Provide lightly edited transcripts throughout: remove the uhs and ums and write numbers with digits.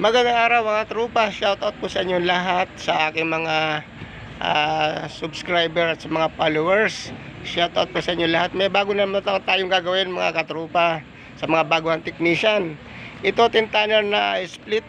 Magandang araw mga tropa, shoutout po sa inyo lahat, sa aking mga subscriber at sa mga followers. Shoutout po sa inyo lahat. May bago naman tayong gagawin mga katropa, sa mga baguang technician. Ito tintaner na split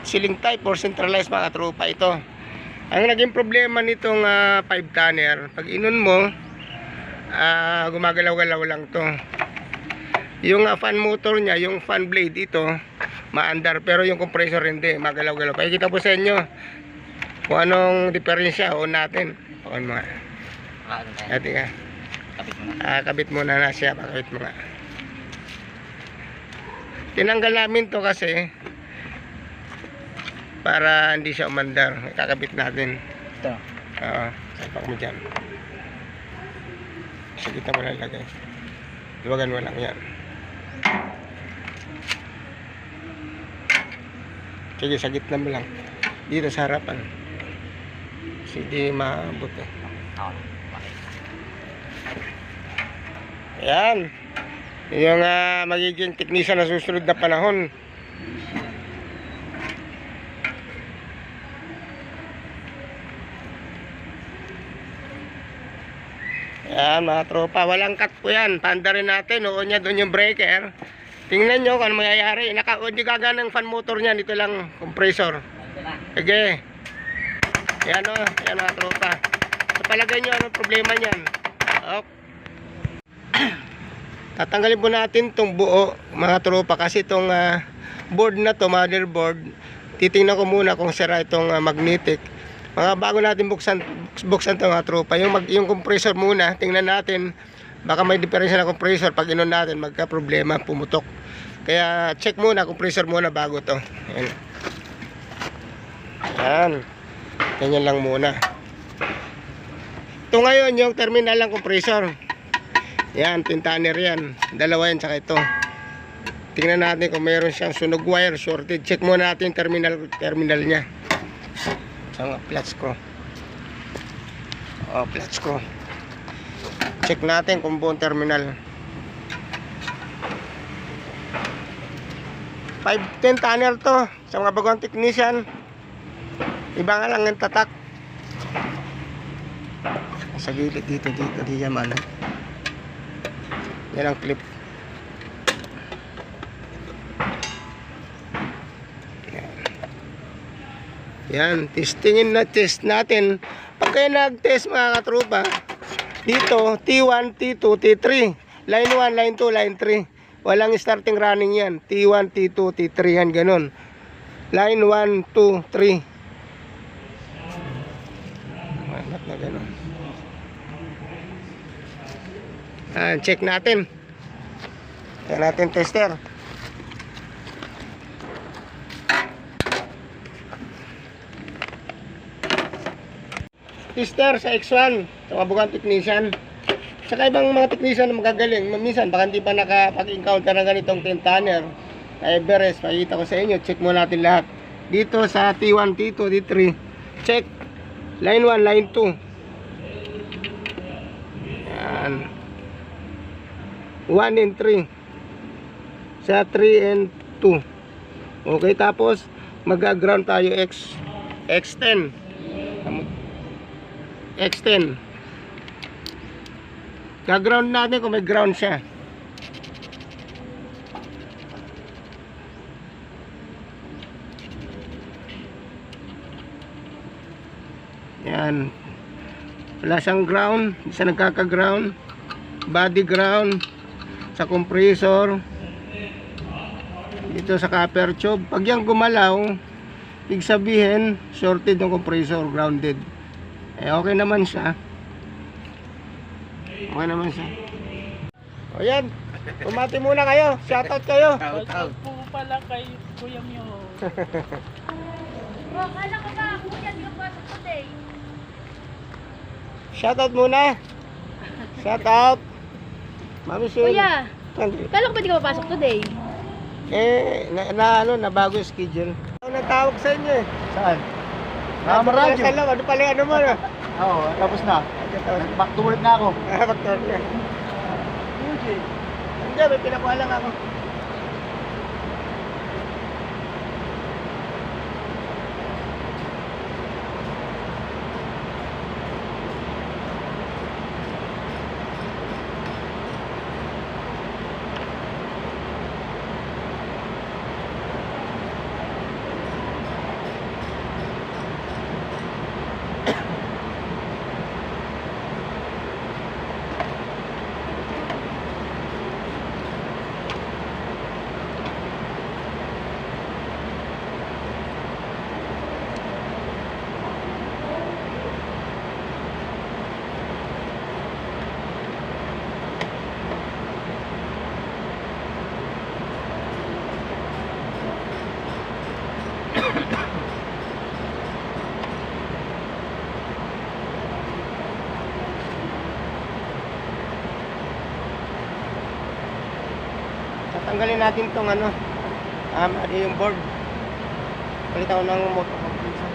ceiling type or centralized mga katropa ito. Ang naging problema nitong 5 tanner, pag inon mo, gumagalaw-galaw lang to. Yung fan motor niya, yung fan blade ito, maandar, pero yung compressor hindi, magalaw-galaw. Pakikita po sa inyo kung anong diferensya o natin. Pakon mo nga. Ati ka. Kabit muna na siya, pakabit mo nga. Tinanggal namin to kasi para hindi siya umandar. Kakabit natin. Ito. Oo, sapak mo dyan. Sa kita mo lalagay. Luwagan mo lang yan. Sige, sa gitna mo lang. Dito sa harapan. Kasi di maabot eh. Ayan. Yung magiging technician na susunod na panahon. Ayan mga tropa. Walang cut po yan. Panda rin natin. Noon niya doon yung breaker. Tingnan nyo kung ano mangyayari. Hindi gagana ng fan motor niya. Dito lang compressor. Sige. Yan o. Yan mga tropa. So palagay nyo anong problema niyan. Tatanggalin po natin itong buo mga tropa. Kasi itong board na to, motherboard, titingnan ko muna kung sira itong magnetic. Mga bago natin buksan ito mga tropa. Yung compressor muna. Tingnan natin. Baka may diferensya na compressor. Pag inon natin magka problema, pumutok. Kaya check muna, compressor muna bago to. Ayan. Ayan. Ganyan lang muna. Ito ngayon yung terminal ng compressor. Yan, tintaner yan. Dalawa yan, tsaka ito. Tingnan natin kung mayroon siyang sunog wire, shorted. Check muna natin yung terminal niya. Sa mga flat screw. Flat screw. Check natin kung buong terminal. 510 tanner to sa mga bagong technician. Iba nga lang ang tatak. Sa gilid dito di yaman. Yan ang clip. Yan, test natin. Pag kayo nag-test mga katropa, dito T1, T2, T3, line 1, line 2, line 3. Walang starting running yan. T1, T2, T3 yan, ganun. Line 1, 2, 3. Ba't na ganun? Check natin. Check natin tester. Tester sa X1 sa kabugang technician. Saka ibang mga technician na magagaling. Minsan baka hindi pa nakapag-encounter ng ganitong tintaner na Everest. Pakita ko sa inyo. Check mo natin lahat. Dito sa T1, T2, T3. Check. Line 1, line 2. Yan. 1 and 3. Sa 3 and 2. Okay, tapos mag-ground tayo X10. X10. Ga-ground natin kung may ground siya. Yan. Wala siyang ground. Isa nagkaka-ground. Body ground. Sa compressor. Dito sa copper tube. Pag yan gumalaw, ibig sabihin, shorted ng compressor, grounded. Okay naman siya. Okay naman siya. O yan. Umati muna kayo. Shoutout kayo. Shoutout po pala kay Kuya Mio. Bro, kala ko ba Kuya Mio pasok today? Shoutout muna. Shoutout. Mami Shane. Kuya, kala ko ba di ka papasok today? Nabago yung schedule. Ako nagtawag sa inyo eh. Saan? Radyo. Ano pala ano mo na? Oo, tapos na. Back to work na ako. Baktor na. Hindi, may pinakuha lang ako. Tatanggalin natin tong ano, yung board. Palitan ko ng motor compressor.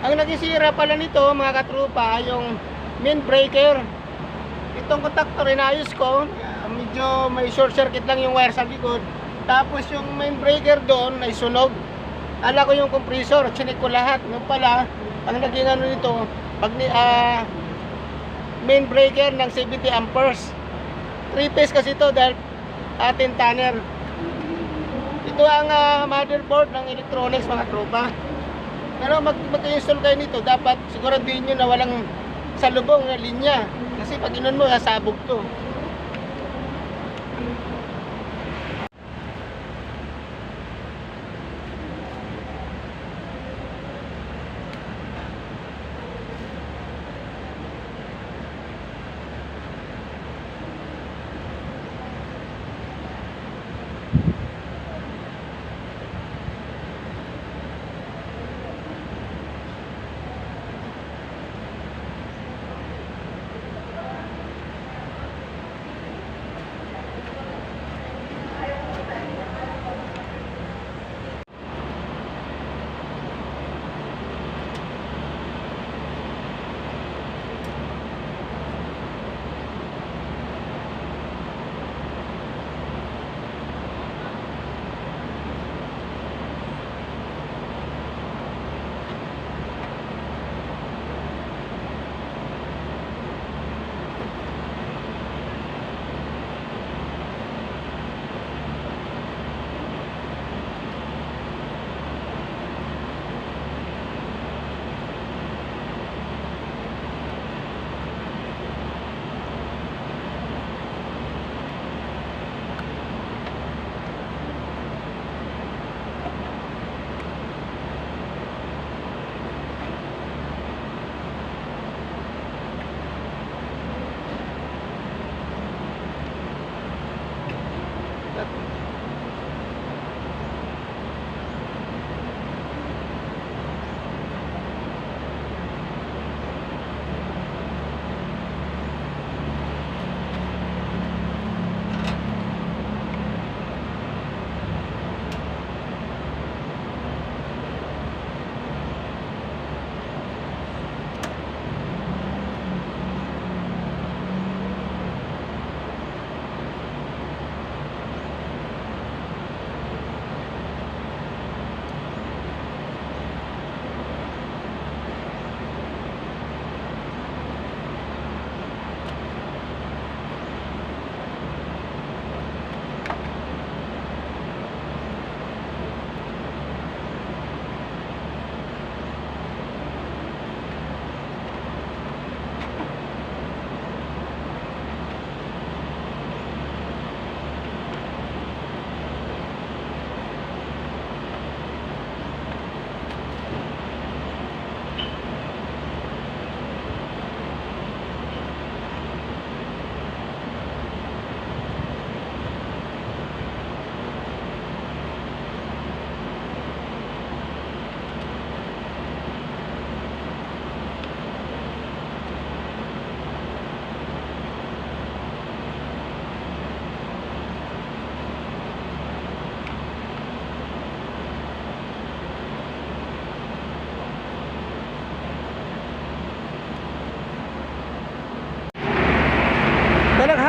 Ang nagisira pala nito mga katrupa, yung main breaker. Itong contactor inayos ko, medyo may short circuit lang yung wire sa likod. Tapos yung main breaker doon ay sunog. Ala ko yung compressor, chinik ko lahat. Nung pala, ang naging ano nito, main breaker ng 70 amperes. 3 phase kasi ito dahil 10 tanner. Ito ang motherboard ng electronics mga tropa. Pero mag-install kayo nito, dapat siguraduhin nyo na walang salubong na linya. Kasi pag inon mo, sasabog to.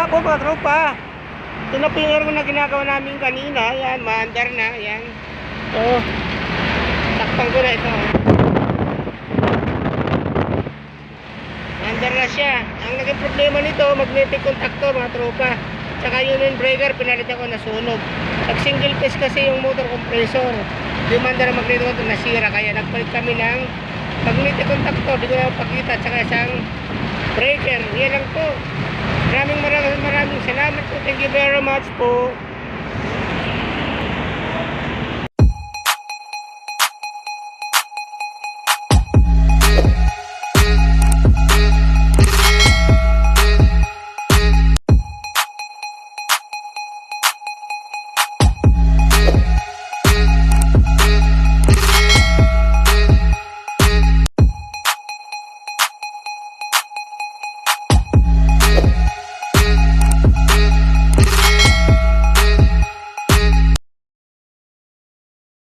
na po mga tropa. Ito na po yung aircon na ginagawa namin kanina. Yan, maandar na. Yan. So, takpan ko na ito. Maandar na siya. Ang naging problema nito, magnetic contactor mga tropa. Tsaka yung breaker, pinalitan ko na sunog. Nag single phase kasi yung motor compressor. Yung mandar ang magnetic contactor nasira. Kaya nagpalit kami ng magnetic contactor. Di ko na pakita. Tsaka isang breaker. Yan lang po. Maraming salamat po. Thank you very much po.